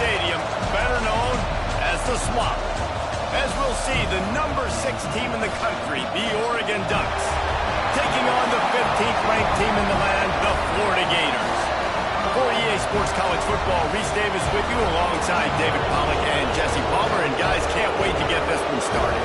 Stadium, better known as the Swamp, as we'll see the number 6 team in the country, the Oregon Ducks, taking on the 15th ranked team in the land, the Florida Gators. For EA Sports College Football, Reese Davis with you alongside David Pollack and Jesse Palmer, and guys, can't wait to get this one started.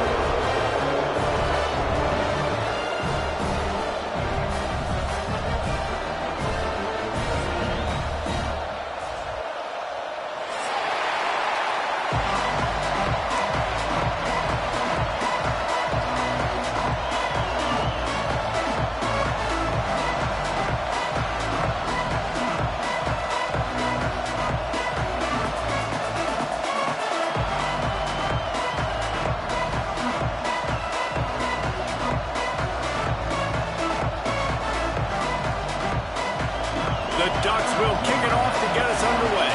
The Ducks will kick it off to get us underway.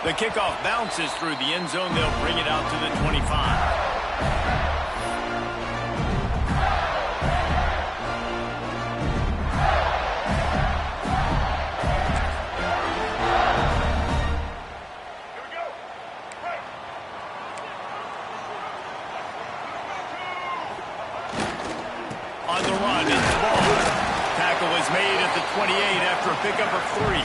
The kickoff bounces through the end zone. They'll bring it out to the 25. On the run, it's the ball. Tackle is made at the 28 after a pickup of 3.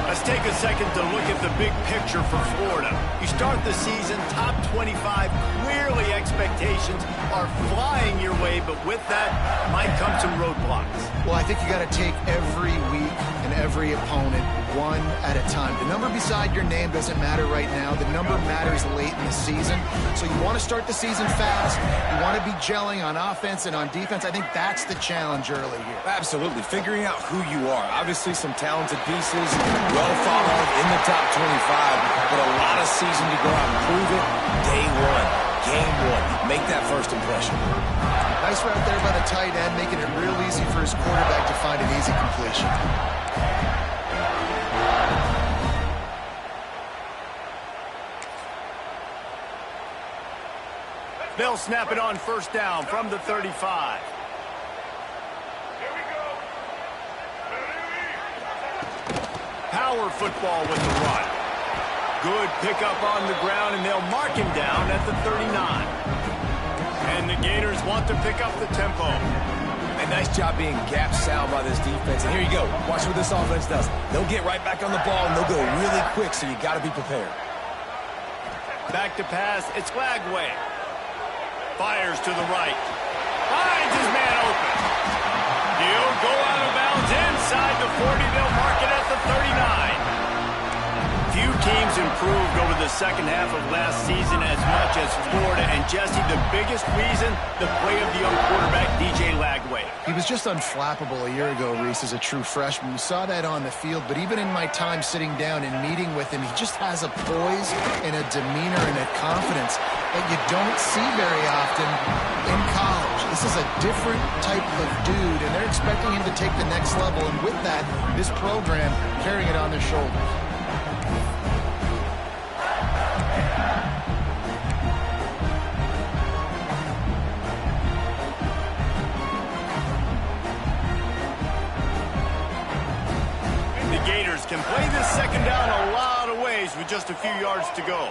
Let's take a second to look at the big picture for Florida. You start the season top 25. Clearly expectations are flying your way, but with that might come some roadblocks. Well, I think you got to take every week and every opponent one at a time. The number beside your name doesn't matter right now. The number matters late in the season. So you want to start the season fast. You want to be gelling on offense and on defense. I think that's the challenge early here. Absolutely. Figuring out who you are. Obviously some talented pieces, well thought of in the top 25, but a lot of season to go out and prove it. Day one, game one. Make that first impression. Nice route there by the tight end, making it real easy for his quarterback to find an easy completion. They'll snap it on first down from the 35. Power football with the run. Good pickup on the ground, and they'll mark him down at the 39. And the Gators want to pick up the tempo. A nice job being gap sound by this defense. And here you go. Watch what this offense does. They'll get right back on the ball, and they'll go really quick, so you got to be prepared. Back to pass. It's Lagway. Fires to the right. Finds his man open. He'll go out of bounds inside the 40. They'll mark it at the 39. Few teams improved over the second half of last season as much as Florida. And Jesse, the biggest reason, the play of the young quarterback, DJ Lagway. He was just unflappable a year ago, Reese, as a true freshman. We saw that on the field, but even in my time sitting down and meeting with him, he just has a poise and a demeanor and a confidence that you don't see very often in college. This is a different type of dude, and they're expecting him to take the next level, and with that, this program carrying it on their shoulders. Gators can play this second down a lot of ways with just a few yards to go.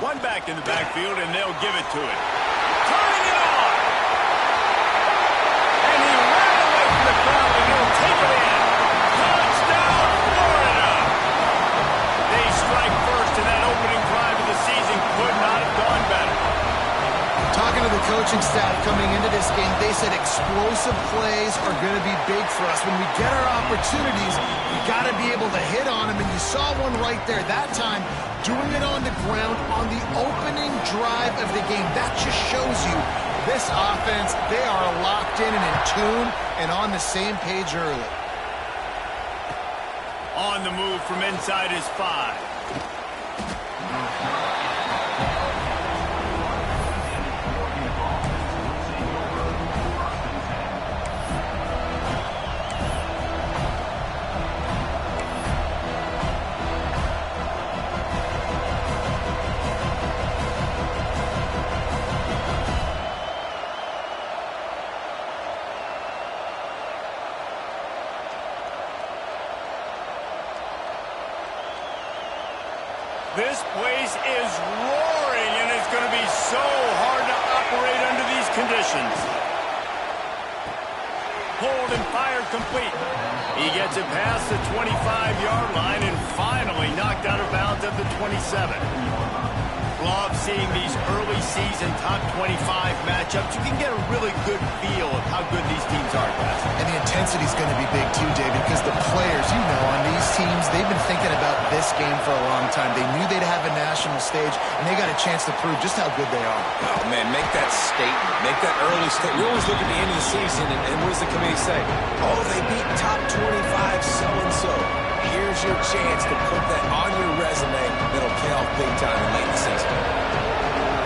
One back in the backfield, and they'll give it to him. Turning it on! And he ran away from the crowd, and he'll take it in. Touchdown, Florida! They strike first, and that opening drive of the season could not have gone better. Talking to the coaching staff coming into this game, they said explosive plays are going to be big for us. When we get our opportunities, we got to be able to hit on them, and you saw one right there that time, doing it on the ground on the opening drive of the game. That just shows you this offense, they are locked in and in tune and on the same page early. On the move from inside his 5. This place is roaring, and it's going to be so hard to operate under these conditions. Pulled and fired complete. He gets it past the 25-yard line and finally knocked out of bounds at the 27. Love seeing these early season top 25 matchups. You can get a really good feel of how good these teams are, guys. And the intensity is going to be big too, David, because the players, you know, on these teams, they've been thinking about this game for a long time. They knew they'd have a national stage, and they got a chance to prove just how good they are. Oh, man, make that statement. Make that early statement. We always look at the end of the season, and what does the committee say? Oh, they beat top 25 so-and-so. Here's your chance to put that on your resume that'll pay off big time in late in the season.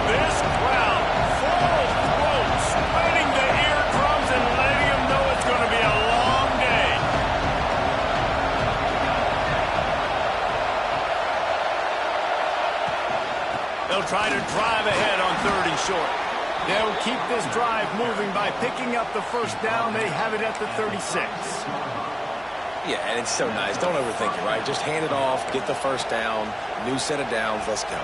This crowd, full throat, spreading the eardrums and letting them know it's going to be a long day. They'll try to drive ahead on 3rd and short. They'll keep this drive moving by picking up the first down. They have it at the 36. Yeah, and it's so nice. Don't overthink it, right? Just hand it off, get the first down, new set of downs, let's go.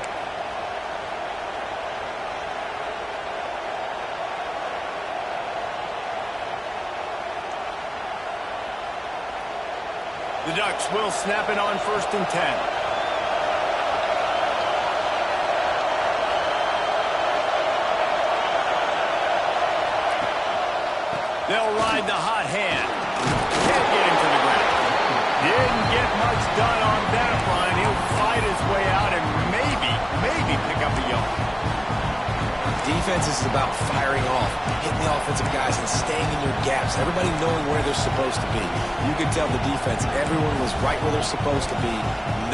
The Ducks will snap it on 1st and 10. They'll ride the hot hand. Can't get him to the ground. Didn't get much done on that line. He'll fight his way out and maybe pick up a yard. Defense is about firing off, hitting the offensive guys, and staying in your gaps. Everybody knowing where they're supposed to be. You can tell the defense, everyone was right where they're supposed to be,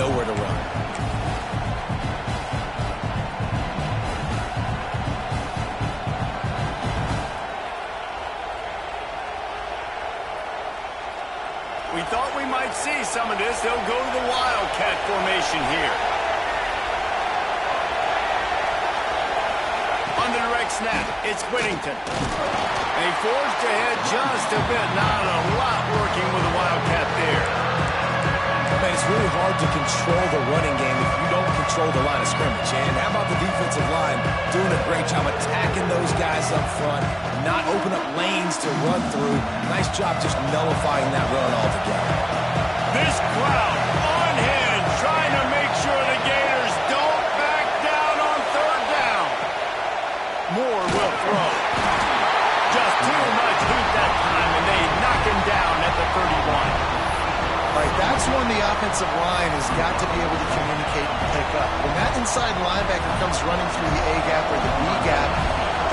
nowhere to run. We thought we might see some of this. They'll go to the Wildcat formation here. On the direct snap, it's Whittington. They forged ahead just a bit. Not a lot working with the Wildcat there. Man, it's really hard to control the running game if you don't control the line of scrimmage. And how about the defensive line doing a great job attacking those guys up front, not open up lanes to run through. Nice job just nullifying that run altogether. This crowd on hand trying to make sure the Gators don't back down on 3rd down. Moore will throw. Just too much heat that time, and they knock him down at the 31. All right, that's when the offensive line has got to be able to communicate and pick up. When that inside linebacker comes running through the A-gap or the B-gap,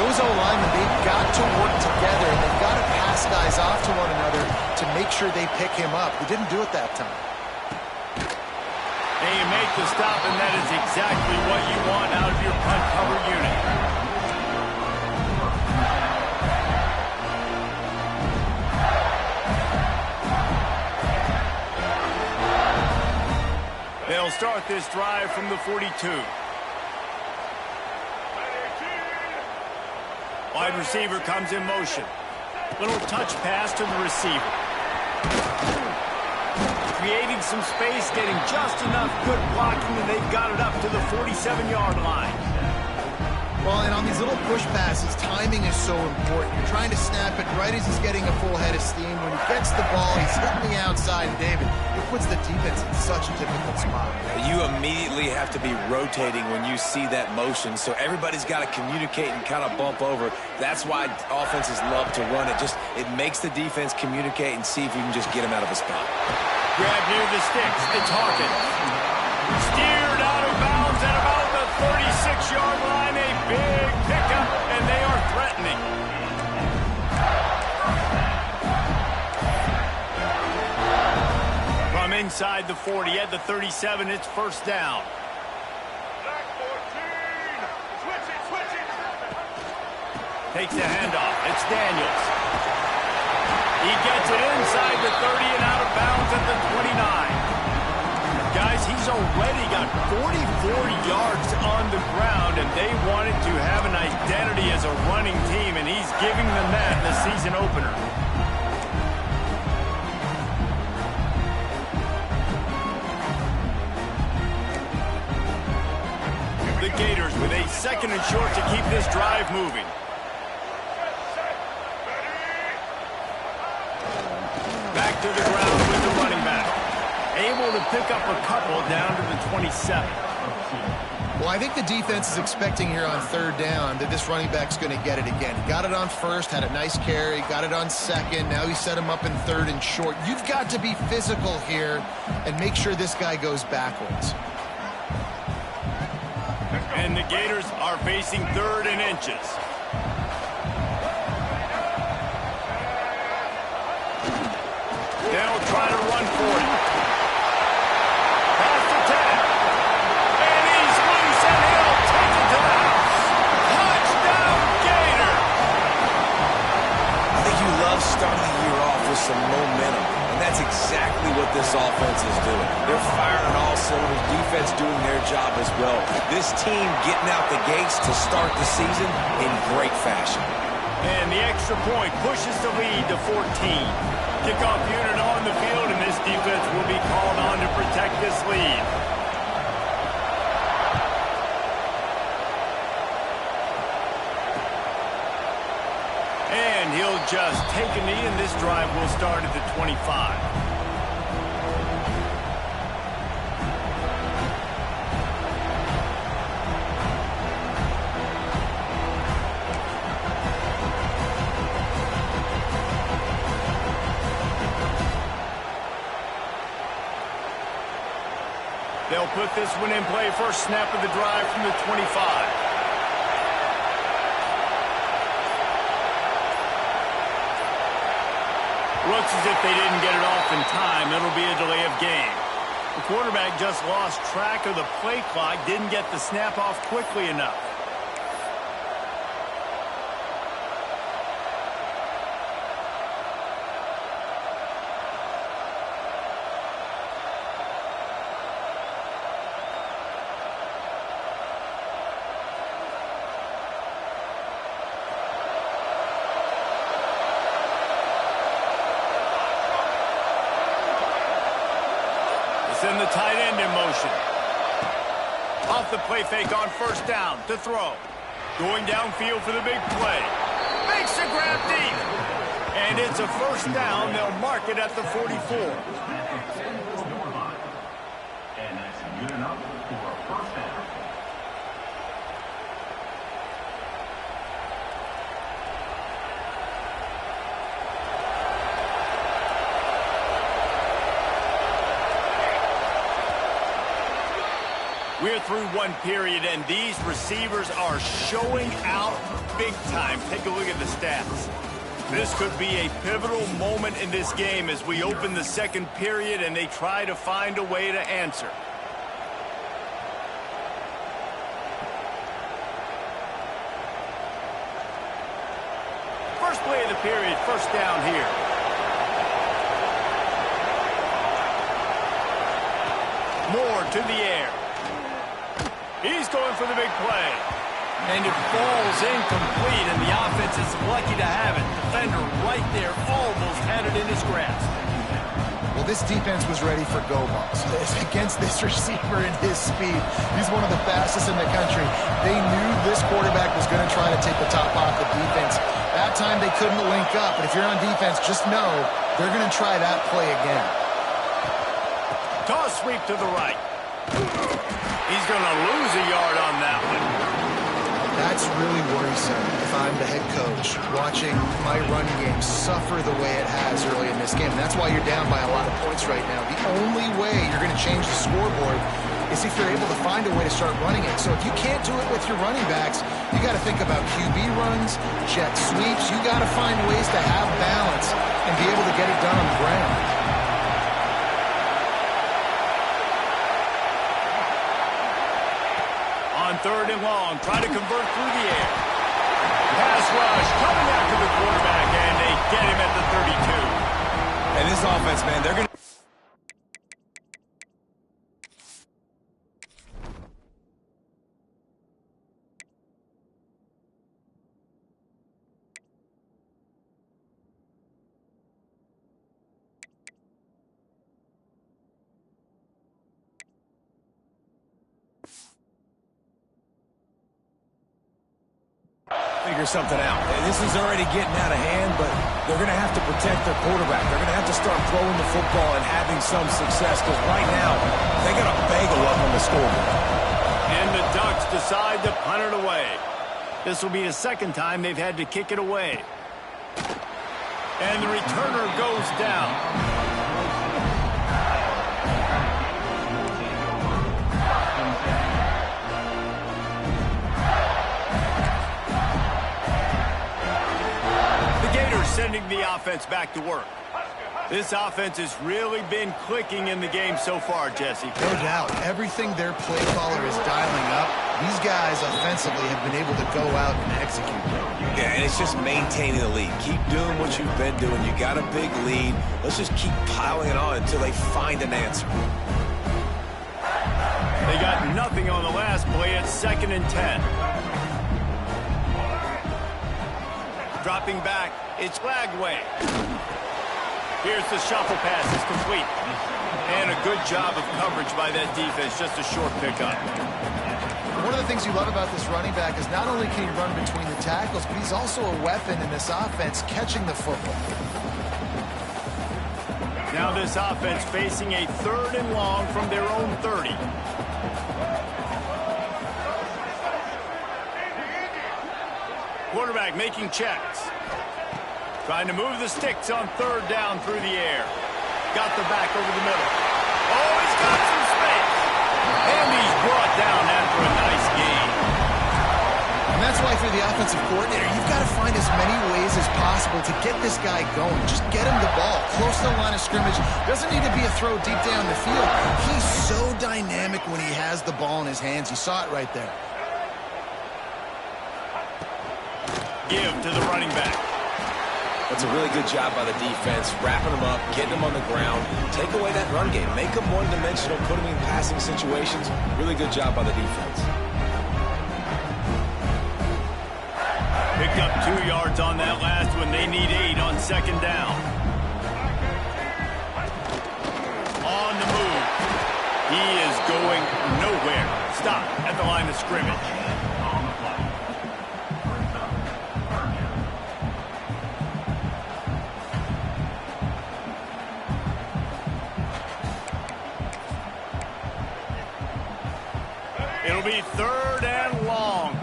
those O-linemen, they've got to work together. They've got to pass guys off to one another to make sure they pick him up. They didn't do it that time. And you make the stop, and that is exactly what you want out of your punt cover unit. They'll start this drive from the 42. Wide receiver comes in motion. Little touch pass to the receiver. Creating some space, getting just enough good blocking, and they've got it up to the 47-yard line. Well, and on these little push passes, timing is so important. You're trying to snap it right as he's getting a full head of steam. When he gets the ball, he's hitting the outside, and David, it puts the defense in such a difficult spot. You immediately have to be rotating when you see that motion, so everybody's got to communicate and kind of bump over. That's why offenses love to run it. It makes the defense communicate and see if you can just get him out of a spot. Grab near the sticks. It's Hawkins. Steered out of bounds at about the 36-yard line. A big pickup, and they are threatening. From inside the 40 at the 37, it's 1st down. Takes the handoff. It's Daniels. He gets it inside the 30 and out of bounds at the 29. Guys, he's already got 44 yards on the ground, and they wanted to have an identity as a running team, and he's giving them that in the season opener. second and short to keep this drive moving. Back to the ground with the running back. Able to pick up a couple down to the 27. Well, I think the defense is expecting here on third down that this running back's going to get it again. He got it on first, had a nice carry, got it on second. Now he set him up in third and short. You've got to be physical here and make sure this guy goes backwards. And the Gators are facing third and inches. They'll try to run for it. Pass the 10. And he's loose, and he'll take it to the house. Touchdown, Gator! I think you love starting the year off with some momentum, and that's exactly what this offense is doing. They're firing all cylinders, defense doing their job as well. This team getting out the gates to start the season in great fashion. And the extra point pushes the lead to 14. Kickoff unit on the field, and this defense will be called on to protect this lead. And he'll just take a knee, and this drive will start at the 25. They'll put this one in play. First snap of the drive from the 25. Looks as if they didn't get it off in time. It'll be a delay of game. The quarterback just lost track of the play clock, didn't get the snap off quickly enough. Send the tight end in motion. Off the play fake on first down to throw. Going downfield for the big play. Makes the grab deep. And it's a first down. They'll mark it at the 44. And that's good enough for a first down. We're through one period, and these receivers are showing out big time. Take a look at the stats. This could be a pivotal moment in this game as we open the second period and they try to find a way to answer. First play of the period, first down here. Moore to the air. He's going for the big play. And it falls incomplete, and the offense is lucky to have it. Defender right there almost had it in his grasp. Well, this defense was ready for go balls. Against this receiver and his speed, he's one of the fastest in the country. They knew this quarterback was going to try to take the top off the defense. That time they couldn't link up, but if you're on defense, just know they're going to try that play again. Toss sweep to the right. He's going to lose a yard on that one. That's really worrisome if I'm the head coach watching my run game suffer the way it has early in this game. And that's why you're down by a lot of points right now. The only way you're going to change the scoreboard is if you're able to find a way to start running it. So if you can't do it with your running backs, you got to think about QB runs, jet sweeps. You got to find ways to have balance and be able to get it done on the ground. On third and long, try to convert through the air. Pass rush coming after the quarterback, and they get him at the 32. And this offense, man, they're going to... figure something out. This is already getting out of hand, but they're going to have to protect their quarterback. They're going to have to start throwing the football and having some success, because right now they got a bagel up on the scoreboard. And the Ducks decide to punt it away. This will be the second time they've had to kick it away. And the returner goes down. Sending the offense back to work. This offense has really been clicking in the game so far, Jesse. No doubt. Everything their play caller is dialing up, these guys offensively have been able to go out and execute. Yeah, and it's just maintaining the lead. Keep doing what you've been doing. You got a big lead. Let's just keep piling it on until they find an answer. They got nothing on the last play. It's 2nd and 10. Dropping back, it's Flagway. Here's the shuffle pass, it's complete. And a good job of coverage by that defense, just a short pickup. One of the things you love about this running back is not only can he run between the tackles, but he's also a weapon in this offense catching the football. Now this offense facing a 3rd and long from their own 30. Quarterback making checks. Trying to move the sticks on 3rd down through the air. Got the back over the middle. Oh, he's got some space. And he's brought down after a nice gain. And that's why for the offensive coordinator, you've got to find as many ways as possible to get this guy going. Just get him the ball close to the line of scrimmage. Doesn't need to be a throw deep down the field. He's so dynamic when he has the ball in his hands. You saw it right there. Give to the running back. That's a really good job by the defense, wrapping them up, getting them on the ground. Take away that run game. Make them one-dimensional, put them in passing situations. Really good job by the defense. Picked up 2 yards on that last one. They need 8 on 2nd down. On the move. He is going nowhere. Stop at the line of scrimmage. It'll be 3rd and long.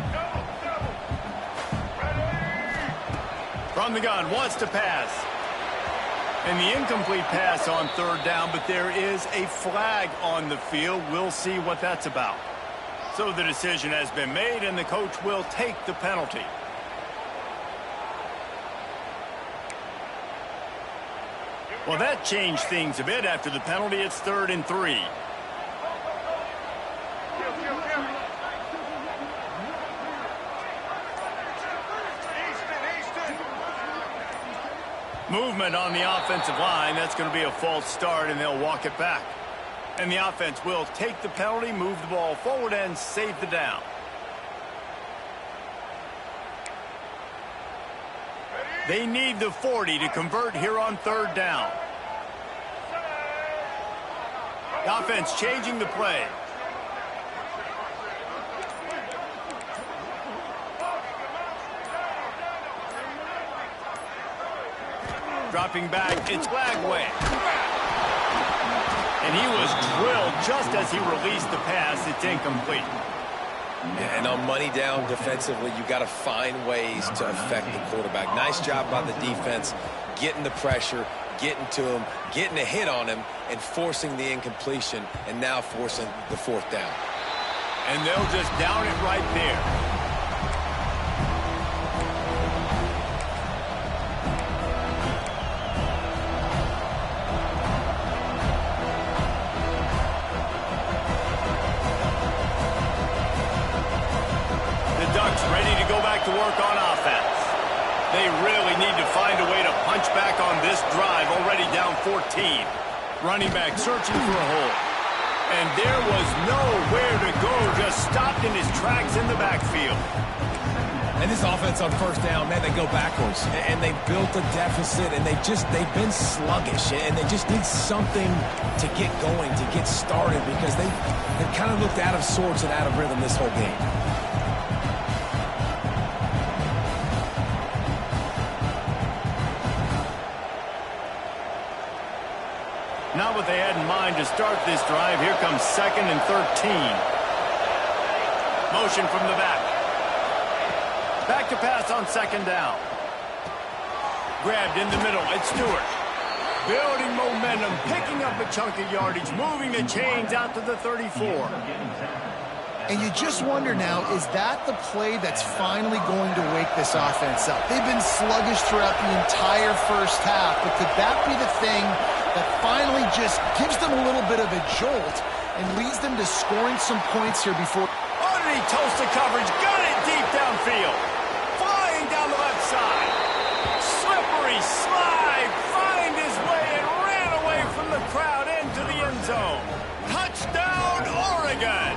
From the gun, wants to pass. And the incomplete pass on 3rd down, but there is a flag on the field. We'll see what that's about. So the decision has been made, and the coach will take the penalty. Well, that changed things a bit after the penalty. It's 3rd and 3. Movement on the offensive line. That's going to be a false start, and they'll walk it back. And the offense will take the penalty, move the ball forward, and save the down. They need the 40 to convert here on 3rd down. The offense changing the play. Dropping back, it's Flagway. And he was drilled just as he released the pass. It's incomplete. Yeah, and on money down defensively, you got to find ways to affect the quarterback. Nice job by the defense, getting the pressure, getting to him, getting a hit on him, and forcing the incompletion, and now forcing the 4th down. And they'll just down it right there. Ready to go back to work on offense. They really need to find a way to punch back on this drive, already down 14. Running back searching for a hole. And there was nowhere to go, just stopped in his tracks in the backfield. And this offense on 1st down, man, they go backwards. And they built a deficit, and they've been sluggish. And they just need something to get going, to get started, because they've kind of looked out of sorts and out of rhythm this whole game. Not what they had in mind to start this drive. Here comes 2nd and 13. Motion from the back. Back to pass on 2nd down. Grabbed in the middle. It's Stewart. Building momentum, picking up a chunk of yardage, moving the chains out to the 34. And you just wonder now, is that the play that's finally going to wake this offense up? They've been sluggish throughout the entire first half, but could that be the thing that finally just gives them a little bit of a jolt and leads them to scoring some points here before? Underneath toasted coverage, got it deep downfield. Flying down the left side. Slippery slide, find his way and ran away from the crowd into the end zone. Touchdown, Oregon!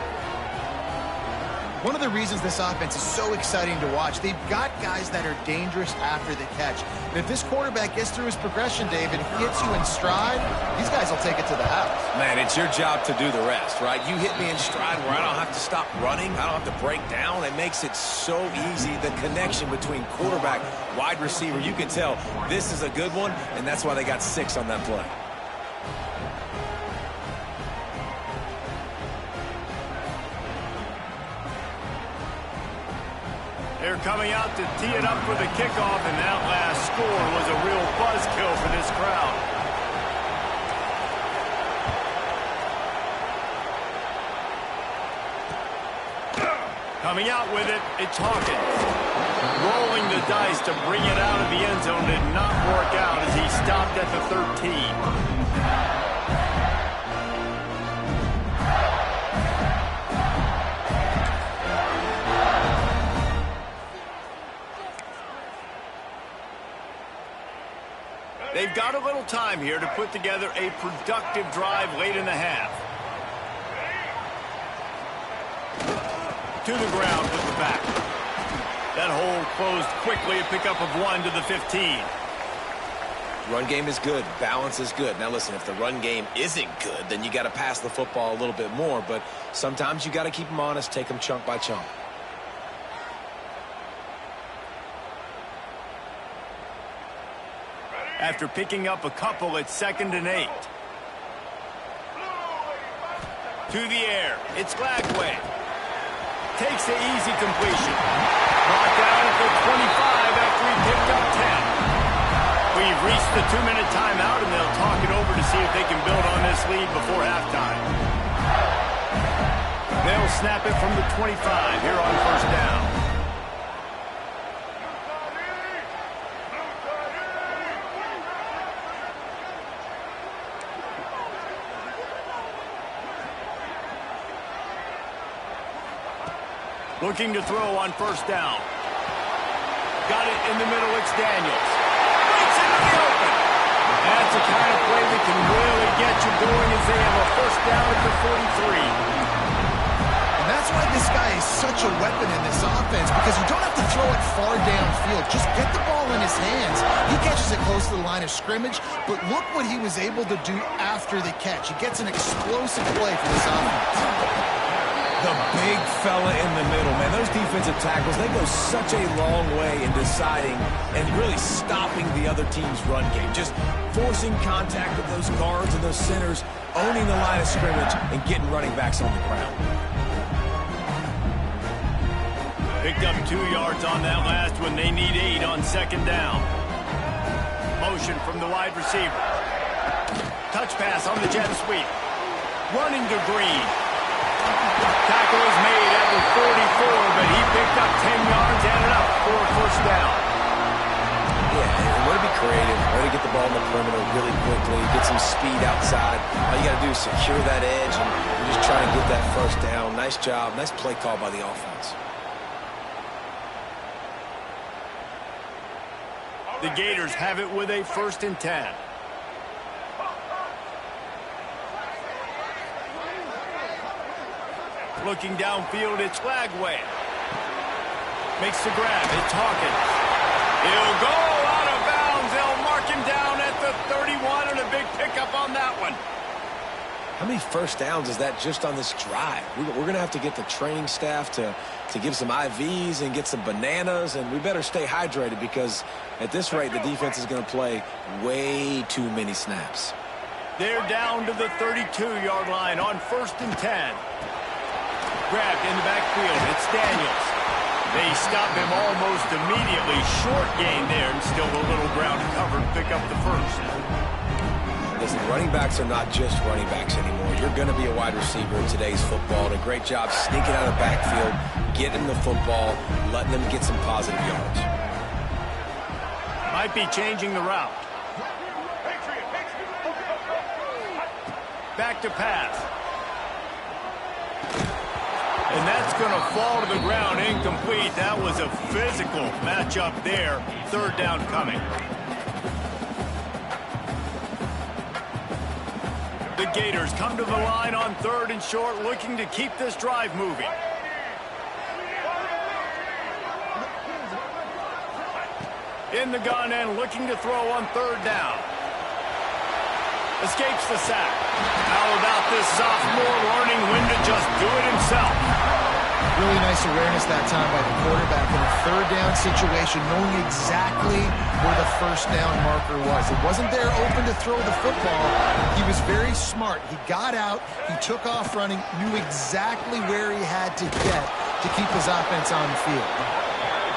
One of the reasons this offense is so exciting to watch, they've got guys that are dangerous after the catch. And if this quarterback gets through his progression, David, hits you in stride, these guys will take it to the house. Man, it's your job to do the rest, right? You hit me in stride where I don't have to stop running. I don't have to break down. It makes it so easy, the connection between quarterback, wide receiver. You can tell this is a good one, and that's why they got 6 on that play. They're coming out to tee it up for the kickoff, and that last score was a real buzzkill for this crowd. Coming out with it, it's Hawkins. Rolling the dice to bring it out of the end zone did not work out as he stopped at the 13. They've got a little time here to put together a productive drive late in the half. To the ground with the back. That hole closed quickly, a pickup of 1 to the 15. Run game is good. Balance is good. Now, listen, if the run game isn't good, then you got to pass the football a little bit more. But sometimes you got to keep them honest, take them chunk by chunk. After picking up a couple at 2nd and 8. To the air. It's Glagway. Takes the easy completion. Brought down at the 25 after he picked up 10. We've reached the 2-minute timeout, and they'll talk it over to see if they can build on this lead before halftime. They'll snap it from the 25 here on 1st down. Looking to throw on 1st down. Got it in the middle, it's Daniels. Breaks into the open. That's the kind of play that can really get you going as they have a 1st down at the 43. And that's why this guy is such a weapon in this offense, because you don't have to throw it far downfield. Just get the ball in his hands. He catches it close to the line of scrimmage, but look what he was able to do after the catch. He gets an explosive play for this offense. The big fella in the middle, man. Those defensive tackles, they go such a long way in deciding and really stopping the other team's run game. Just forcing contact with those guards and those centers, owning the line of scrimmage, and getting running backs on the ground. Picked up 2 yards on that last one. They need 8 on 2nd down. Motion from the wide receiver. Touch pass on the jet sweep. Running to Green. Tackle is made at the 44, but he picked up 10 yards and enough for a 1st down. Yeah, way to be creative, way to get the ball in the perimeter really quickly, get some speed outside. All you got to do is secure that edge, and you're just trying to get that 1st down. Nice job, nice play call by the offense. The Gators have it with a 1st and 10. Looking downfield, it's Glagway. Makes the grab, it's Hawkins. He'll go out of bounds. They'll mark him down at the 31, and a big pickup on that one. How many 1st downs is that just on this drive? We're going to have to get the training staff to give some IVs and get some bananas, and we better stay hydrated because at this rate, the defense is going to play way too many snaps. They're down to the 32-yard line on 1st and 10. Grabbed in the backfield. It's Daniels. They stop him almost immediately. Short gain there, and still a little ground to cover to pick up the first. Listen, running backs are not just running backs anymore. You're going to be a wide receiver in today's football. And a great job sneaking out of the backfield, getting the football, letting them get some positive yards. Might be changing the route. Back to pass. And that's going to fall to the ground, incomplete. That was a physical matchup there. 3rd down coming. The Gators come to the line on 3rd and short, looking to keep this drive moving. In the gun and looking to throw on 3rd down. Escapes the sack. How about this sophomore learning when to just do it himself? Really nice awareness that time by the quarterback in a 3rd down situation, knowing exactly where the 1st down marker was. It wasn't there open to throw the football. He was very smart. He got out, he took off running, knew exactly where he had to get to keep his offense on the field.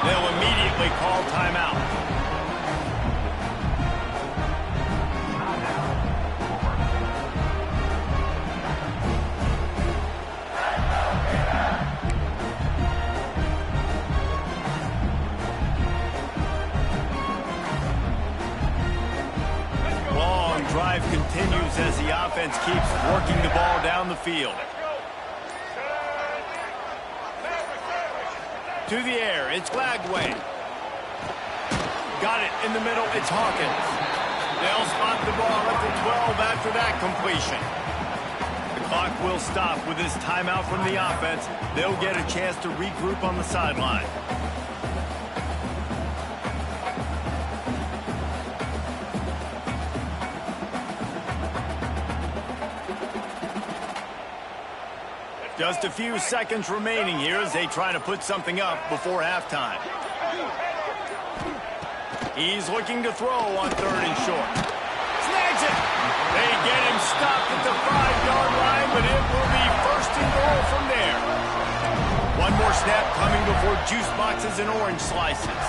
They'll immediately call timeout. Drive continues as the offense keeps working the ball down the field. To the air, it's Glagway. Got it in the middle, it's Hawkins. They'll spot the ball at the 12 after that completion. The clock will stop with this timeout from the offense. They'll get a chance to regroup on the sideline. Just a few seconds remaining here as they try to put something up before halftime. He's looking to throw on 3rd and short. Snags it! They get him stopped at the 5-yard line, but it will be 1st and goal from there. One more snap coming before juice boxes and orange slices.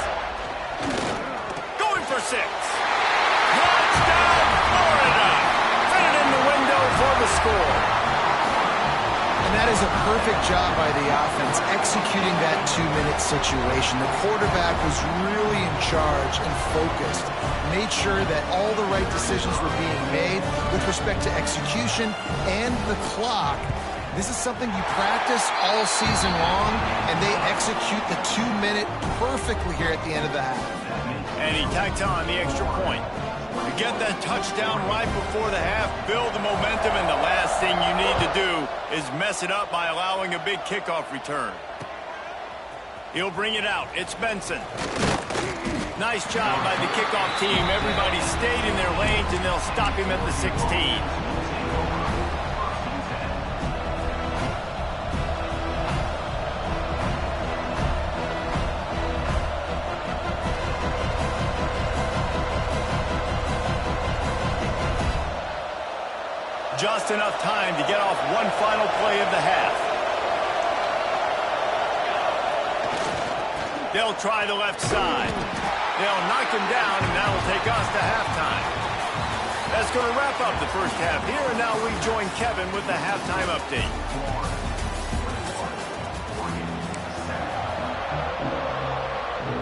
Going for 6. Touchdown, Florida! Fit it in the window for the score. And that is a perfect job by the offense, executing that 2-minute situation. The quarterback was really in charge and focused, made sure that all the right decisions were being made with respect to execution and the clock. This is something you practice all season long, and they execute the 2-minute perfectly here at the end of the half. And he tacked on the extra point. You get that touchdown right before the half, build the momentum, and the last thing you need to do is mess it up by allowing a big kickoff return. He'll bring it out. It's Benson. Nice job by the kickoff team. Everybody stayed in their lanes, and they'll stop him at the 16. Just enough time to get off one final play of the half. They'll try the left side. They'll knock him down, and that'll take us to halftime. That's going to wrap up the first half here, and now we join Kevin with the halftime update.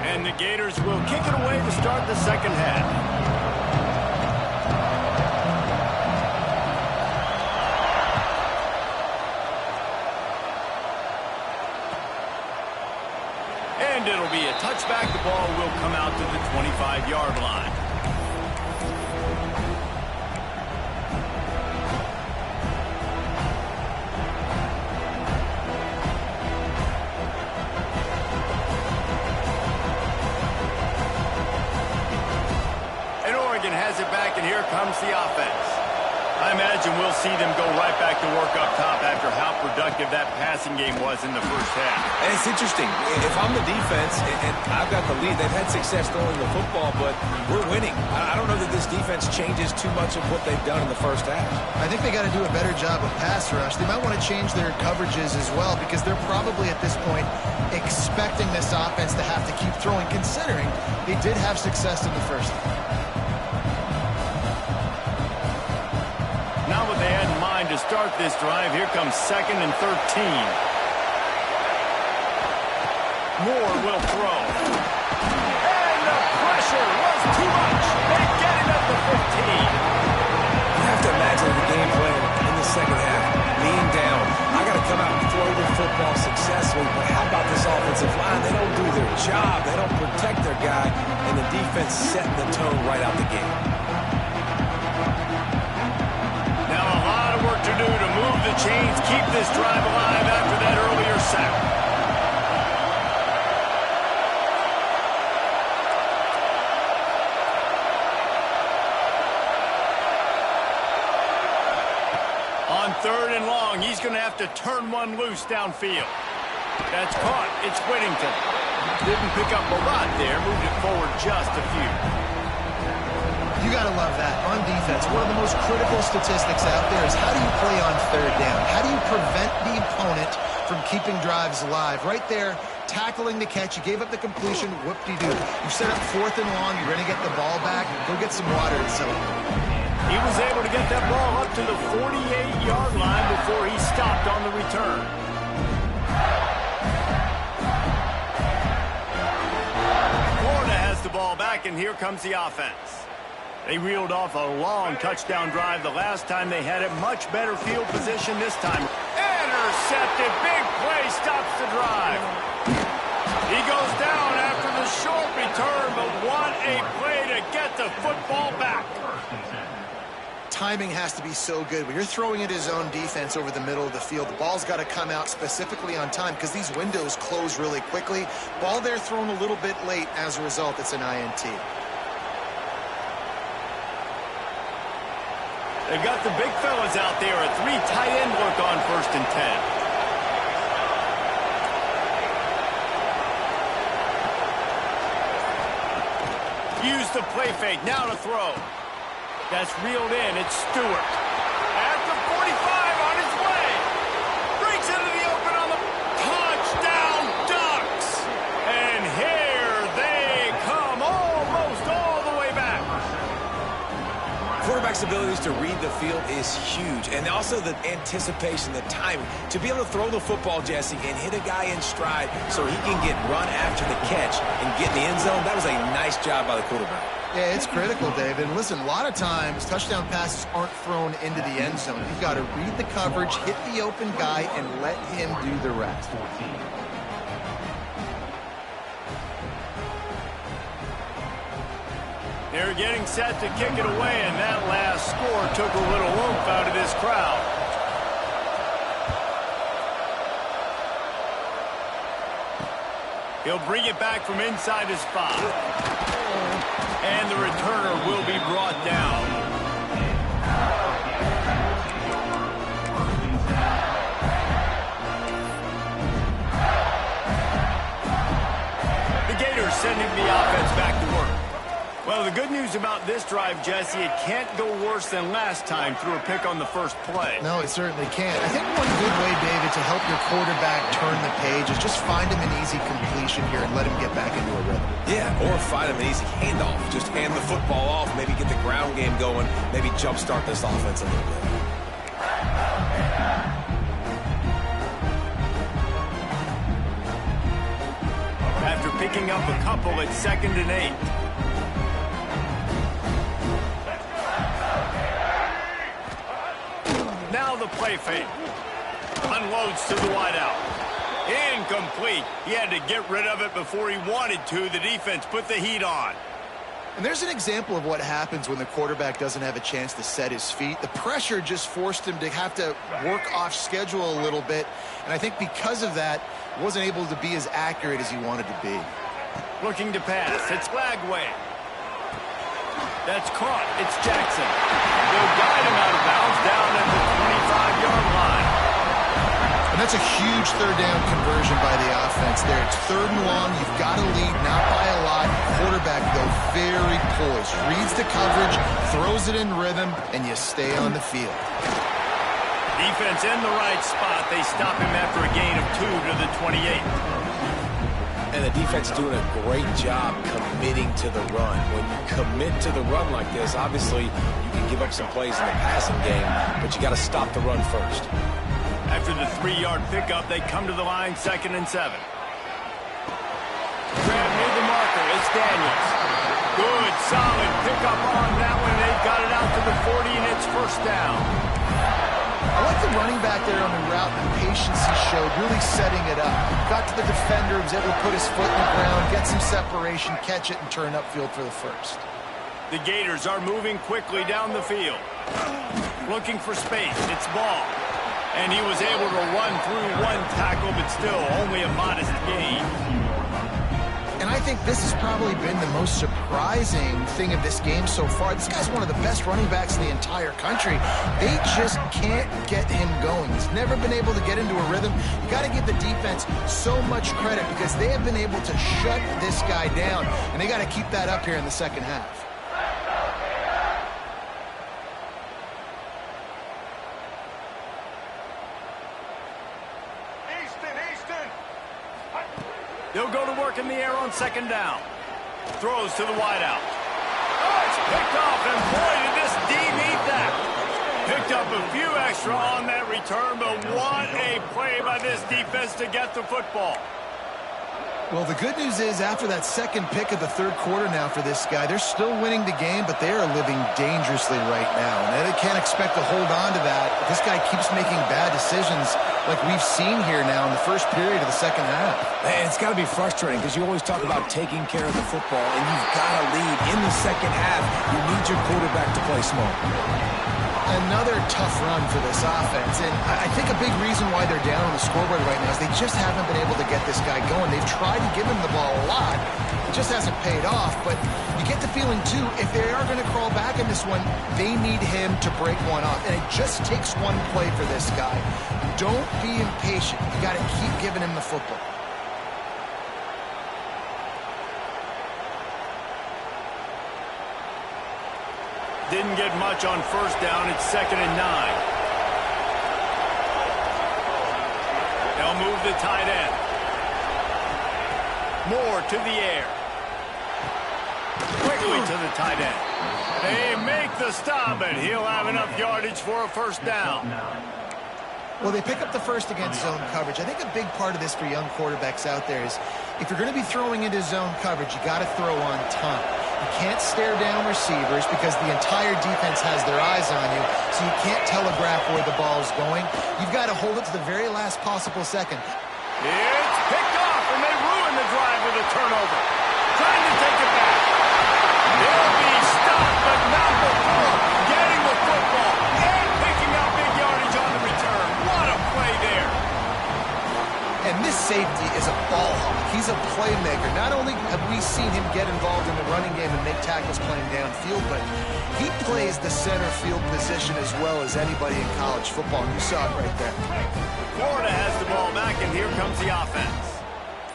And the Gators will kick it away to start the second half. And it'll be a touchback. The ball will come out to the 25-yard line. And Oregon has it back, and here comes the offense. I imagine we'll see them go right back to work up top after how productive that passing game was in the first half. And it's interesting. If I'm the defense and I've got the lead, they've had success throwing the football, but we're winning. I don't know that this defense changes too much of what they've done in the first half. I think they got to do a better job of pass rush. They might want to change their coverages as well because they're probably at this point expecting this offense to have to keep throwing, considering they did have success in the first half. Not what they had in mind to start this drive. Here comes 2nd and 13. Moore will throw. And the pressure was too much. They get it up to 15. You have to imagine the game plan in the second half. Lean down. I got to come out and throw the football successfully, but how about this offensive line? They don't do their job. They don't protect their guy, and the defense setting the tone right out the gate. To do to move the chains, keep this drive alive after that earlier sack. On 3rd and long, he's going to have to turn one loose downfield. That's caught. It's Whittington. Didn't pick up a lot there, moved it forward just a few. You got to love that. On defense, one of the most critical statistics out there is how do you play on 3rd down? How do you prevent the opponent from keeping drives alive? Right there, tackling the catch. You gave up the completion. Whoop-de-doo. You set up 4th and long. You're going to get the ball back. Go get some water and celebrate. He was able to get that ball up to the 48-yard line before he stopped on the return. Florida has the ball back, and here comes the offense. They reeled off a long touchdown drive the last time they had it. Much better field position this time. Intercepted. Big play stops the drive. He goes down after the short return, but what a play to get the football back. Timing has to be so good. When you're throwing at his own defense over the middle of the field, the ball's got to come out specifically on time because these windows close really quickly. Ball there thrown a little bit late. As a result, it's an INT. They've got the big fellas out there. A 3 tight end look on 1st and 10. Use the play fake. Now to throw. That's reeled in. It's Stewart. At the 45 on his way. Breaks into the open on the touchdown Ducks. And here they come almost all the way back. Quarterback's abilities to read the field is huge, and also the anticipation, the timing. To be able to throw the football, Jesse, and hit a guy in stride so he can get run after the catch and get in the end zone, that was a nice job by the quarterback. Yeah, it's critical, Dave. And listen, a lot of times touchdown passes aren't thrown into the end zone. You've got to read the coverage, hit the open guy, and let him do the rest. They're getting set to kick it away, and that last score took a little oomph out of this crowd. He'll bring it back from inside his 5. And the returner will be brought down. The Gators sending the offense back to work. Well, the good news about this drive, Jesse, it can't go worse than last time through a pick on the first play. No, it certainly can't. I think one good way, David, to help your quarterback turn the page is just find him an easy completion here and let him get back into a rhythm. Yeah, or find him an easy handoff. Just hand the football off, maybe get the ground game going, maybe jumpstart this offense a little bit. After picking up a couple at 2nd and 8. Now the play fake. Unloads to the wideout. Incomplete. He had to get rid of it before he wanted to. The defense put the heat on. And there's an example of what happens when the quarterback doesn't have a chance to set his feet. The pressure just forced him to have to work off schedule a little bit. And I think because of that, he wasn't able to be as accurate as he wanted to be. Looking to pass. It's Flagway. That's caught. It's Jackson. They'll guide him out of bounds down at the 25-yard line. And that's a huge third down conversion by the offense there. It's 3rd and long. You've got to lead, not by a lot. Quarterback, though, very poised. Reads the coverage, throws it in rhythm, and you stay on the field. Defense in the right spot. They stop him after a gain of 2 to the 28. And the defense doing a great job committing to the run. When you commit to the run like this, obviously you can give up some plays in the passing game, but you got to stop the run first. After the 3-yard pickup, they come to the line, 2nd and 7. Grab near the marker. It's Daniels. Good, solid pickup on that one. They've got it out to the 40, and it's 1st down. I like the running back there on the route and the patience he showed, really setting it up. Got to the defender, was able to put his foot in the ground, get some separation, catch it, and turn upfield for the 1st. The Gators are moving quickly down the field. Looking for space. It's Ball. And he was able to run through 1 tackle, but still only a modest gain. And I think this has probably been the most surprising thing of this game so far. This guy's one of the best running backs in the entire country. They just can't get him going. He's never been able to get into a rhythm. You got to give the defense so much credit because they have been able to shut this guy down. And they got to keep that up here in the 2nd half. They'll go to work in the air on 2nd down. Throws to the wideout. Oh, it's picked off, and boy, did this D need that. Picked up a few extra on that return, but what a play by this defense to get the football. Well, the good news is after that 2nd pick of the 3rd quarter now for this guy, they're still winning the game, but they are living dangerously right now. And they can't expect to hold on to that. This guy keeps making bad decisions like we've seen here now in the 1st period of the 2nd half. And it's got to be frustrating because you always talk about taking care of the football, and you've got to lead in the 2nd half. You need your quarterback to play small. Another tough run for this offense, and I think a big reason why they're down on the scoreboard right now is they just haven't been able to get this guy going. They've tried to give him the ball a lot. It just hasn't paid off, but you get the feeling, too, if they are going to crawl back in this one, they need him to break one off, and it just takes one play for this guy. Don't be impatient. You got to keep giving him the football. Didn't get much on 1st down. It's 2nd and 9. They'll move the tight end. Moore to the air. Quickly to the tight end. They make the stop, and he'll have enough yardage for a 1st down. Well, they pick up the 1st against zone coverage. I think a big part of this for young quarterbacks out there is if you're going to be throwing into zone coverage, you got to throw on time. You can't stare down receivers because the entire defense has their eyes on you, so you can't telegraph where the ball's going. You've got to hold it to the very last possible second. It's picked off, and they ruin the drive with a turnover. Trying to take it back. They'll be stopped, but not before getting the football and picking up big yardage on the return. What a play there. And this safety is a ball hawk. He's a playmaker. Not only have we seen him get involved in the running game and make tackles playing downfield, but he plays the center field position as well as anybody in college football. And you saw it right there. Florida has the ball back, and here comes the offense.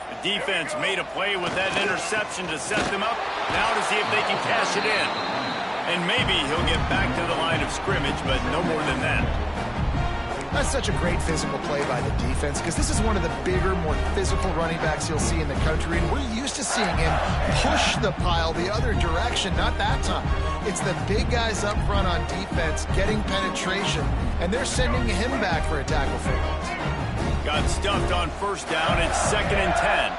The defense made a play with that interception to set them up. Now to see if they can cash it in. And maybe he'll get back to the line of scrimmage, but no more than that. That's such a great physical play by the defense because this is one of the bigger, more physical running backs you'll see in the country, and we're used to seeing him push the pile the other direction. Not that time. It's the big guys up front on defense getting penetration, and they're sending him back for a tackle for loss. Got stuffed on 1st down. It's 2nd and 10.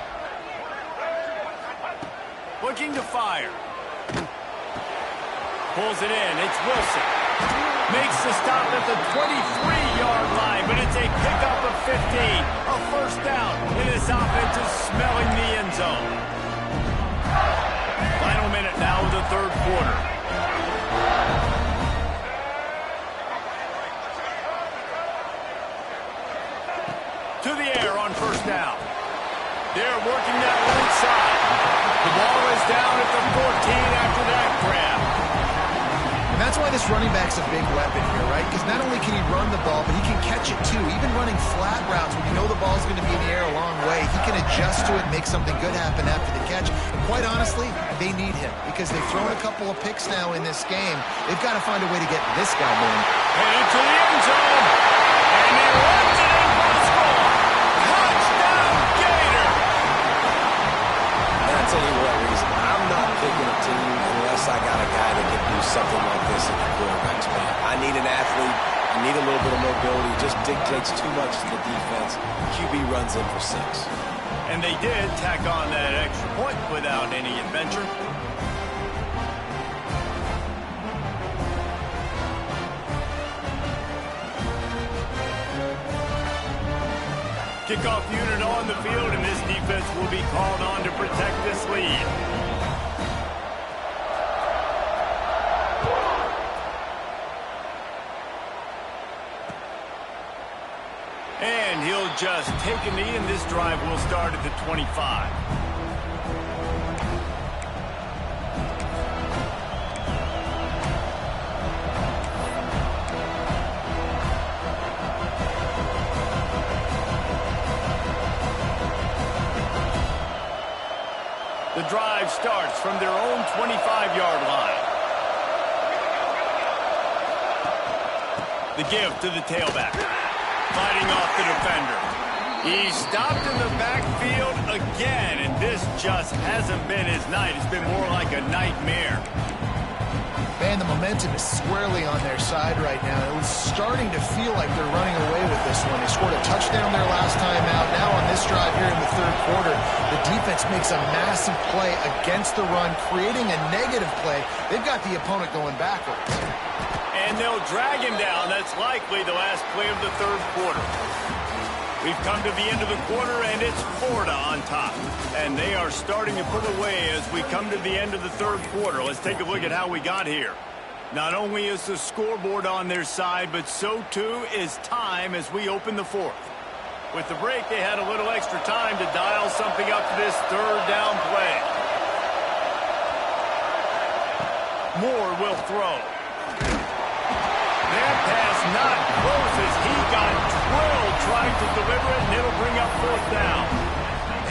Looking to fire. Pulls it in. It's Wilson. Makes the stop at the 23-yard line, but it's a pickup of 15. A 1st down, and this offense is smelling the end zone. Final minute now of the 3rd quarter. To the air on 1st down. They're working that right side. The ball is down at the 14 after that grab. And that's why this running back's a big weapon here, right? Because not only can he run the ball, but he can catch it too. Even running flat routes when you know the ball's going to be in the air a long way, he can adjust to it and make something good happen after the catch. And quite honestly, they need him because they've thrown a couple of picks now in this game. They've got to find a way to get this guy going. Headed to the end zone. And he runs it in for the score. Touchdown, Gator! And I'll tell you what, reason. I'm not picking a team unless I got a guy that can do something like this at the quarterback spot. I need an athlete. I need a little bit of mobility. It just dictates too much to the defense. QB runs in for 6. And they did tack on that extra point without any adventure. Kickoff unit on the field, and this defense will be called on to protect this lead. And he'll just take a knee, and this drive will start at the 25. The drive starts from their own 25-yard line. The give to the tailback. Fighting off the defender. He's stopped in the backfield again, and this just hasn't been his night. It's been more like a nightmare. Man, the momentum is squarely on their side right now. It was starting to feel like they're running away with this one. They scored a touchdown their last time out. Now on this drive here in the third quarter, the defense makes a massive play against the run, creating a negative play. They've got the opponent going backwards. And they'll drag him down. That's likely the last play of the third quarter. We've come to the end of the quarter, and it's Florida on top. And they are starting to pull away as we come to the end of the third quarter. Let's take a look at how we got here. Not only is the scoreboard on their side, but so too is time as we open the fourth. With the break, they had a little extra time to dial something up for this third down play. Moore will throw. That pass not close as he got drilled trying to deliver it, and it'll bring up fourth down.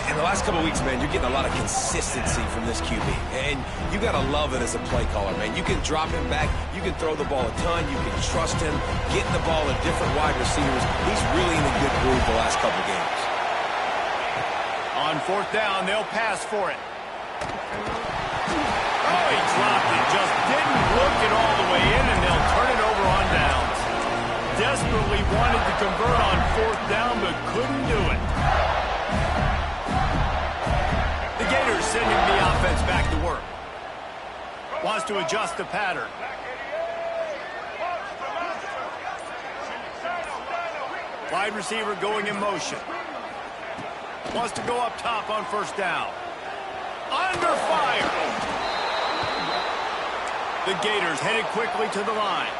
In the last couple of weeks, man, you're getting a lot of consistency from this QB. And you got to love it as a play caller, man. You can drop him back. You can throw the ball a ton. You can trust him, getting the ball to different wide receivers. He's really in a good groove the last couple of games. On fourth down, they'll pass for it. Oh, he dropped it. Just didn't look it all the way in, and they'll turn it over on downs. Desperately wanted to convert on fourth down, but couldn't do it. The Gators sending the offense back to work. Wants to adjust the pattern. Wide receiver going in motion. Wants to go up top on first down. Under fire. The Gators headed quickly to the line.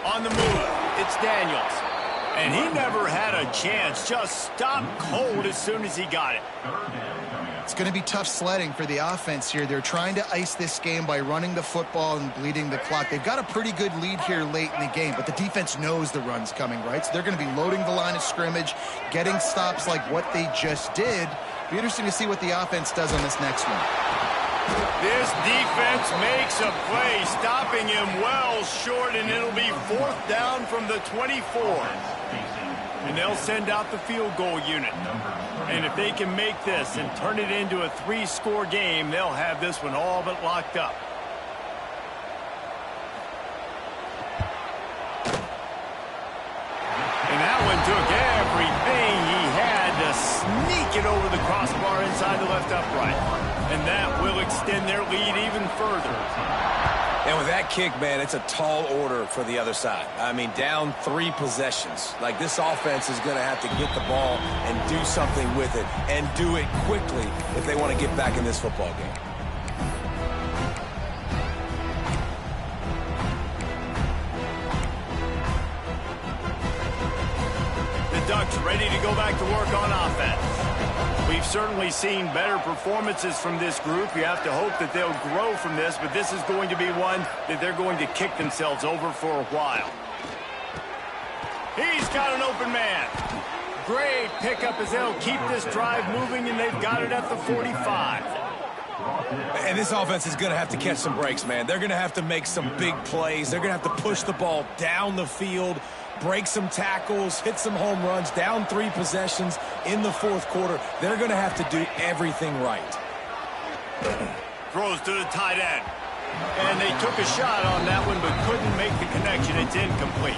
On the move, it's Daniels. And he never had a chance. Just stopped cold as soon as he got it. It's going to be tough sledding for the offense here. They're trying to ice this game by running the football and bleeding the clock. They've got a pretty good lead here late in the game, but the defense knows the run's coming, right? So they're going to be loading the line of scrimmage, getting stops like what they just did. It'll be interesting to see what the offense does on this next one. This defense makes a play, stopping him well short, and it'll be fourth down from the 24. And they'll send out the field goal unit. And if they can make this and turn it into a 3-score game, they'll have this one all but locked up. And that one took everything he had to sneak it over the crossbar inside the left upright. And that will extend their lead even further. And with that kick, man, it's a tall order for the other side. I mean, down 3 possessions. Like, this offense is going to have to get the ball and do something with it, and do it quickly if they want to get back in this football game. The Ducks ready to go back to work on offense. We've certainly seen better performances from this group. You have to hope that they'll grow from this, but this is going to be one that they're going to kick themselves over for a while. He's got an open man. Great pickup as they'll keep this drive moving, and they've got it at the 45. And this offense is going to have to catch some breaks, man. They're going to have to make some big plays. They're going to have to push the ball down the field, break some tackles, hit some home runs, down 3 possessions in the fourth quarter. They're going to have to do everything right. Throws to the tight end. And they took a shot on that one but couldn't make the connection. It's incomplete.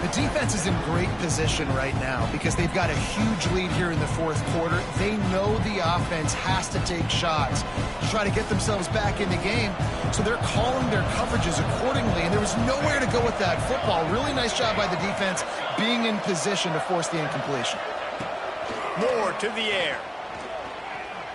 The defense is in great position right now because they've got a huge lead here in the fourth quarter. They know the offense has to take shots to try to get themselves back in the game, so they're calling their coverages accordingly, and there was nowhere to go with that football. Really nice job by the defense being in position to force the incompletion. Moore to the air.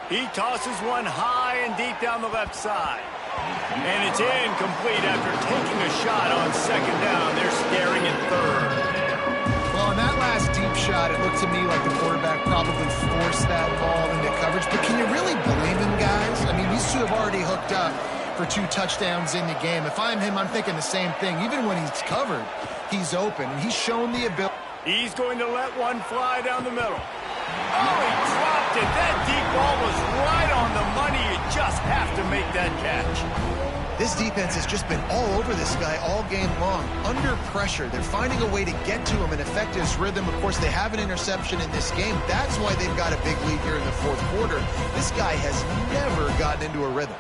He tosses one high and deep down the left side. And it's incomplete after taking a shot on second down. They're staring at third. Well, on that last deep shot, it looked to me like the quarterback probably forced that ball into coverage. But can you really blame him, guys? I mean, these two have already hooked up for 2 touchdowns in the game. If I'm him, I'm thinking the same thing. Even when he's covered, he's open. And he's shown the ability. He's going to let one fly down the middle. Oh, he dropped it. That deep ball was right on the money. You just have to make that catch. This defense has just been all over this guy all game long. Under pressure, they're finding a way to get to him and affect his rhythm. Of course, they have an interception in this game. That's why they've got a big lead here in the fourth quarter. This guy has never gotten into a rhythm.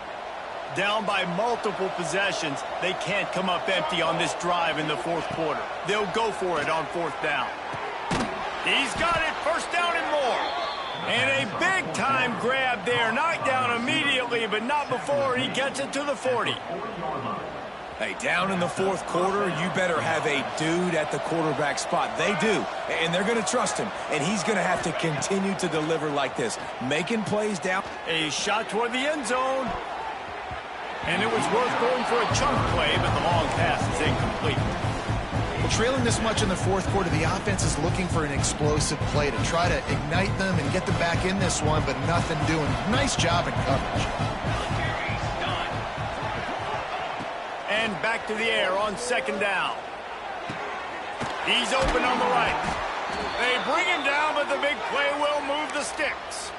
Down by multiple possessions, they can't come up empty on this drive in the fourth quarter. They'll go for it on fourth down. He's got it, first down and more. And a big-time grab there. Knocked down immediately, but not before he gets it to the 40. Hey, down in the fourth quarter, you better have a dude at the quarterback spot. They do, and they're going to trust him. And he's going to have to continue to deliver like this, making plays down. A shot toward the end zone. And it was worth going for a chunk play, but the long pass is incomplete. Well, trailing this much in the fourth quarter, the offense is looking for an explosive play to try to ignite them and get them back in this one, but nothing doing. Nice job in coverage. And back to the air on second down. He's open on the right. They bring him down, but the big play will move the sticks.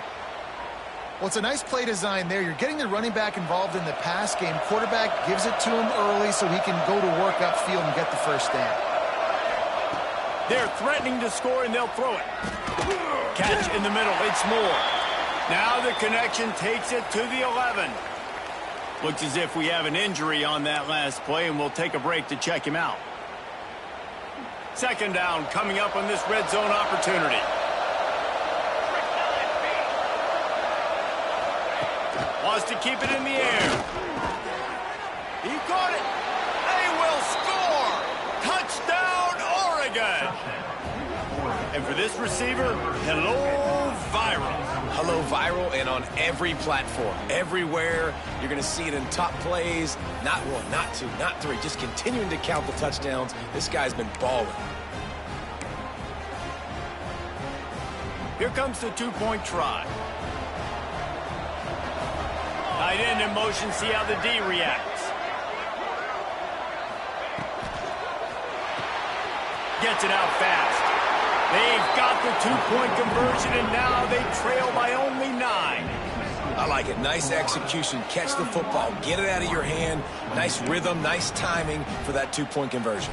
Well, it's a nice play design there. You're getting the running back involved in the pass game. Quarterback gives it to him early so he can go to work upfield and get the first down. They're threatening to score, and they'll throw it. Catch in the middle. It's Moore. Now the connection takes it to the 11. Looks as if we have an injury on that last play, and we'll take a break to check him out. Second down coming up on this red zone opportunity. Wants to keep it in the air. He caught it. They will score. Touchdown, Oregon. And for this receiver, hello, viral. Hello, viral, and on every platform, everywhere. You're going to see it in top plays. Not one, not two, not three. Just continuing to count the touchdowns. This guy's been balling. Here comes the two-point try. Tight end in motion, see how the D reacts. Gets it out fast. They've got the two-point conversion, and now they trail by only 9. I like it. Nice execution. Catch the football. Get it out of your hand. Nice rhythm, nice timing for that two-point conversion.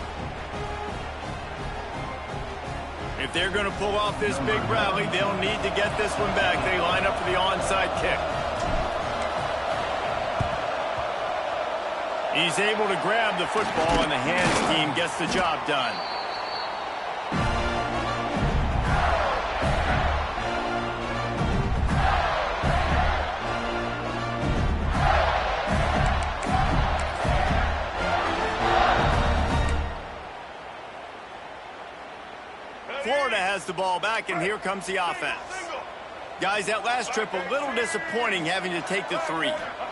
If they're going to pull off this big rally, they'll need to get this one back. They line up for the onside kick. He's able to grab the football, and the hands team gets the job done. Florida has the ball back, and here comes the offense. Guys, that last trip a little disappointing having to take the 3.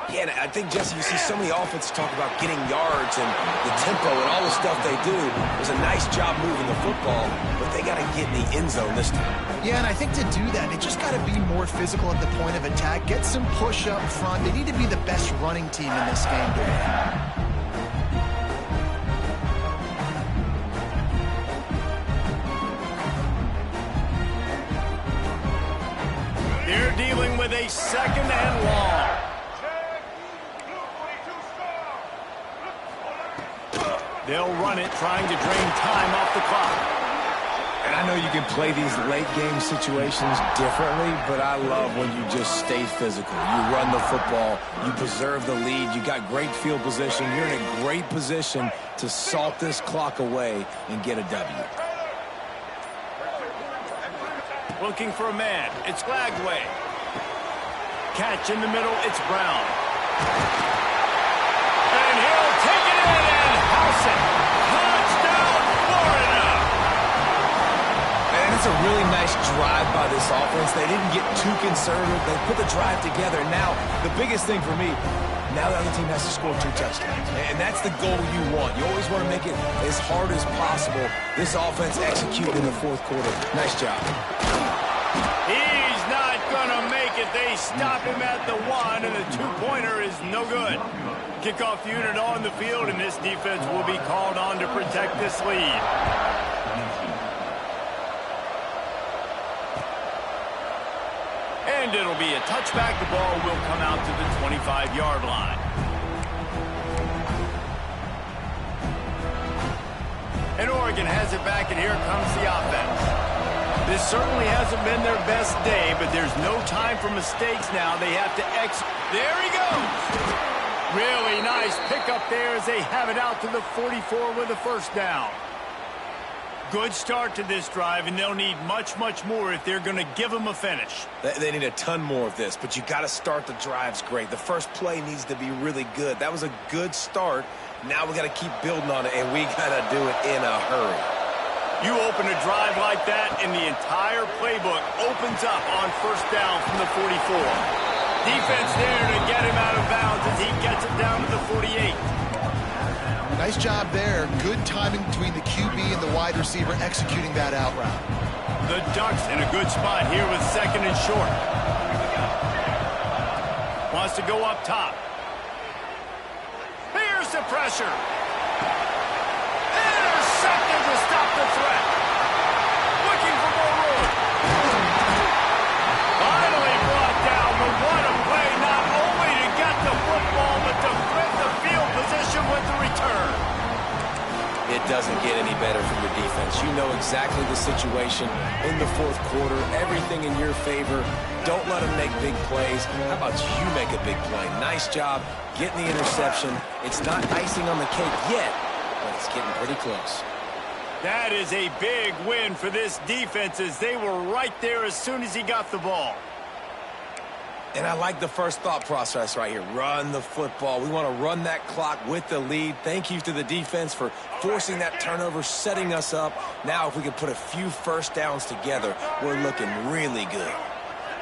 Yeah, and I think, Jesse, you see so many offenses talk about getting yards and the tempo and all the stuff they do. It was a nice job moving the football, but they got to get in the end zone this time. Yeah, and I think to do that, they just got to be more physical at the point of attack, get some push up front. They need to be the best running team in this game today. They're dealing with a second and long. They'll run it, trying to drain time off the clock. And I know you can play these late-game situations differently, but I love when you just stay physical. You run the football, you preserve the lead, you got great field position, you're in a great position to salt this clock away and get a W. Looking for a man. It's Glagway. Catch in the middle. It's Brown. And he'll take it in and house it. Touchdown, Florida. And it's a really nice drive by this offense. They didn't get too conservative. They put the drive together. Now, the biggest thing for me, now the other team has to score 2 touchdowns. And that's the goal you want. You always want to make it as hard as possible. This offense executed in the fourth quarter. Nice job. He's not going to make it. They stop him at the 1, and the 2-pointer is no good. Kickoff unit on the field, and this defense will be called on to protect this lead. And it'll be a touchback. The ball will come out to the 25-yard line. And Oregon has it back, and here comes the offense. This certainly hasn't been their best day, but there's no time for mistakes now. They have to There he goes! Really nice pickup there as they have it out to the 44 with a first down. Good start to this drive, and they'll need much, much more if they're going to give them a finish. They need a ton more of this, but you got to start the drives great. The first play needs to be really good. That was a good start. Now we got to keep building on it, and we got to do it in a hurry. You open a drive like that, and the entire playbook opens up on first down from the 44. Defense there to get him out of bounds as he gets it down to the 48. Nice job there. Good timing between the QB and the wide receiver executing that out route. The Ducks in a good spot here with second and short. Wants to go up top. Here's the pressure. Intercepted to stop the threat. Looking for more room. Finally brought down, but what a play, not only to get the football, but to flip the field position with the return. It doesn't get any better for your defense. You know exactly the situation in the fourth quarter. Everything in your favor. Don't let them make big plays. How about you make a big play? Nice job getting the interception. It's not icing on the cake yet, but it's getting pretty close. That is a big win for this defense as they were right there as soon as he got the ball. And I like the first thought process right here. Run the football. We want to run that clock with the lead. Thank you to the defense for forcing that turnover, setting us up. Now if we can put a few first downs together, we're looking really good.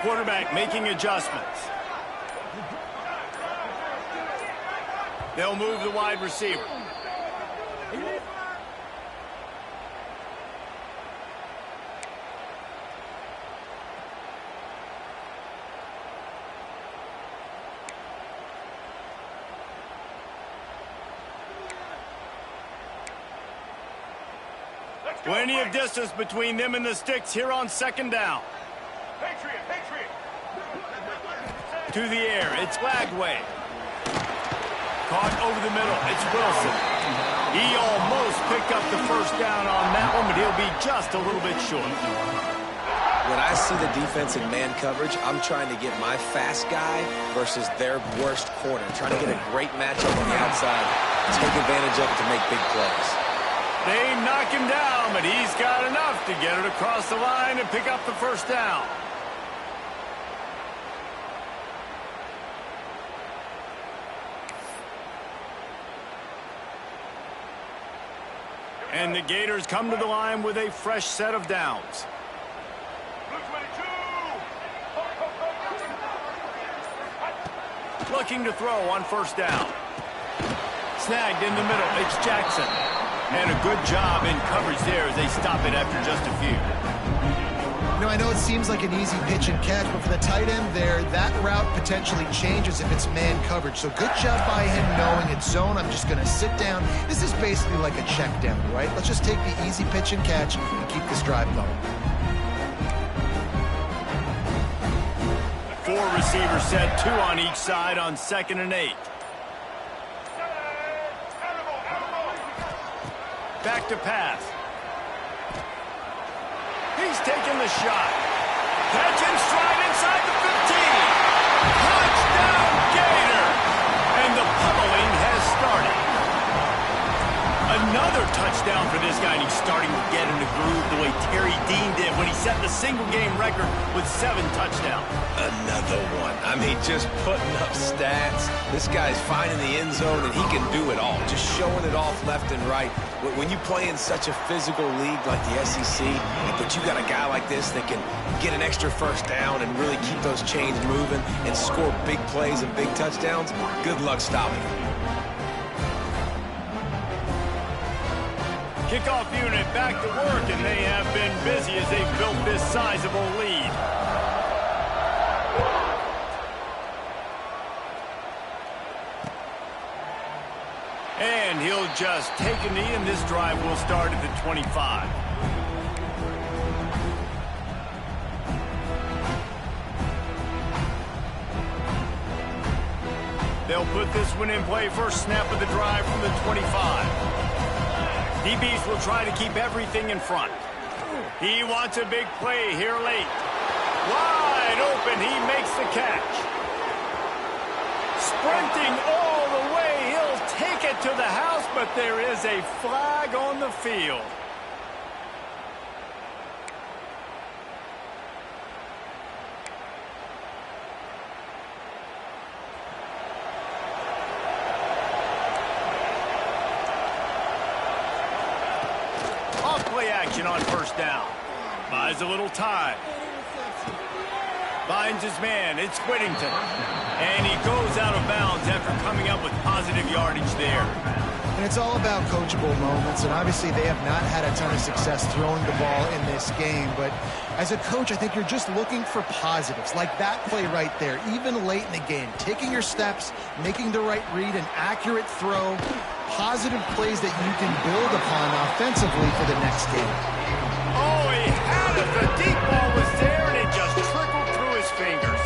Quarterback making adjustments. They'll move the wide receiver. Plenty of distance between them and the sticks here on second down. Patriot. To the air, it's Glagway. Caught over the middle, it's Wilson. He almost picked up the first down on that one, but he'll be just a little bit short. When I see the defense in man coverage, I'm trying to get my fast guy versus their worst corner. Trying to get a great matchup on the outside, take advantage of it to make big plays. They knock him down, but he's got enough to get it across the line and pick up the first down. And the Gators come to the line with a fresh set of downs. Looking to throw on first down. Snagged in the middle. It's Jackson. And a good job in coverage there as they stop it after just a few. You know, I know it seems like an easy pitch and catch, but for the tight end there, that route potentially changes if it's man coverage. So good job by him knowing it's zone. I'm just going to sit down. This is basically like a check down, right? Let's just take the easy pitch and catch and keep this drive going. 4 receivers set, 2 on each side on 2nd and 8. Back to pass. He's taking the shot. Catch and stride inside the 15. Touchdown, Gator! And the pummeling has started. Another touchdown for this guy, and he's starting to get in the groove the way Terry Dean did when he set the single-game record with 7 touchdowns. Another one. I mean, just putting up stats. This guy's finding the end zone, and he can do it all. Just showing it off left and right. When you play in such a physical league like the SEC, but you got a guy like this that can get an extra first down and really keep those chains moving and score big plays and big touchdowns, good luck stopping him. Kickoff unit back to work, and they have been busy as they've built this sizable lead. And he'll just take a knee, and this drive will start at the 25. They'll put this one in play. First snap of the drive from the 25. DBs will try to keep everything in front. He wants a big play here late. Wide open, he makes the catch. Sprinting all the way, he'll take it to the house, but there is a flag on the field. Off-play action on first down. Buys a little time. Finds his man. It's Whittington. And he goes out of bounds after coming up with positive yardage there. And it's all about coachable moments, and obviously they have not had a ton of success throwing the ball in this game. But as a coach, I think you're just looking for positives, like that play right there, even late in the game. Taking your steps, making the right read, an accurate throw, positive plays that you can build upon offensively for the next game. Oh, he had it. The deep ball was there, and it just trickled through his fingers.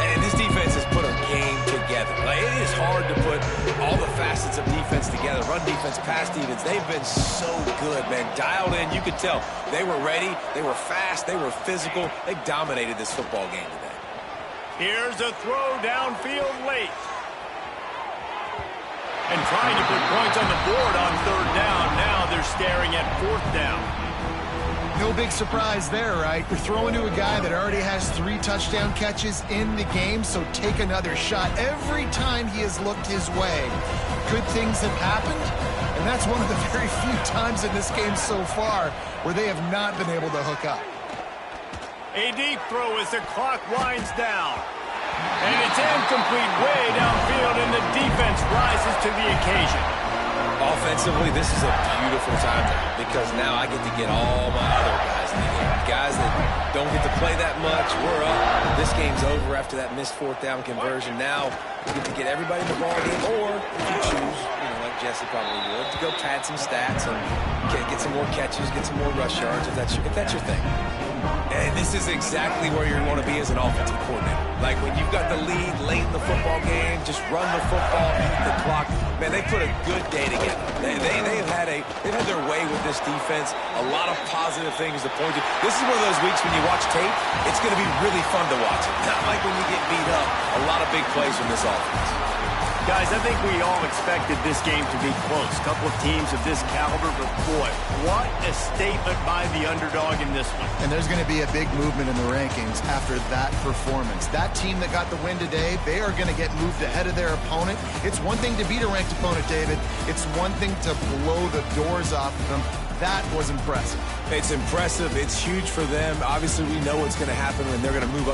And this defense has put a game together. Like, it is hard to put all the facets of defense together. Run defense, pass defense. They've been so good, man. Dialed in. You could tell they were ready. They were fast. They were physical. They dominated this football game today. Here's a throw downfield late. And trying to put points on the board on third down. Now they're staring at fourth down. No big surprise there, right? You're throwing to a guy that already has 3 touchdown catches in the game, so take another shot. Every time he has looked his way, good things have happened, and that's one of the very few times in this game so far where they have not been able to hook up. A deep throw as the clock winds down. And it's incomplete way downfield, and the defense rises to the occasion. Offensively, this is a beautiful time because now I get to get all my other guys in the game. Guys that don't get to play that much, we're up. This game's over after that missed fourth down conversion. Now we get to get everybody in the ball game, or if you choose, like Jesse probably would, to go pad some stats and get some more catches, get some more rush yards if that's your thing. And this is exactly where you want to be as an offensive coordinator. Like when you've got the lead late in the football game, just run the football, beat the clock. Man, they put a good day together. They've had their way with this defense. A lot of positive things to point to. This is one of those weeks when you watch tape, it's going to be really fun to watch it. Not like when you get beat up. A lot of big plays from this offense. Guys, I think we all expected this game to be close. A couple of teams of this caliber, but boy, what a statement by the underdog in this one. And there's going to be a big movement in the rankings after that performance. That team that got the win today, they are going to get moved ahead of their opponent. It's one thing to beat a ranked opponent, David. It's one thing to blow the doors off of them. That was impressive. It's impressive. It's huge for them. Obviously, we know what's going to happen when they're going to move up.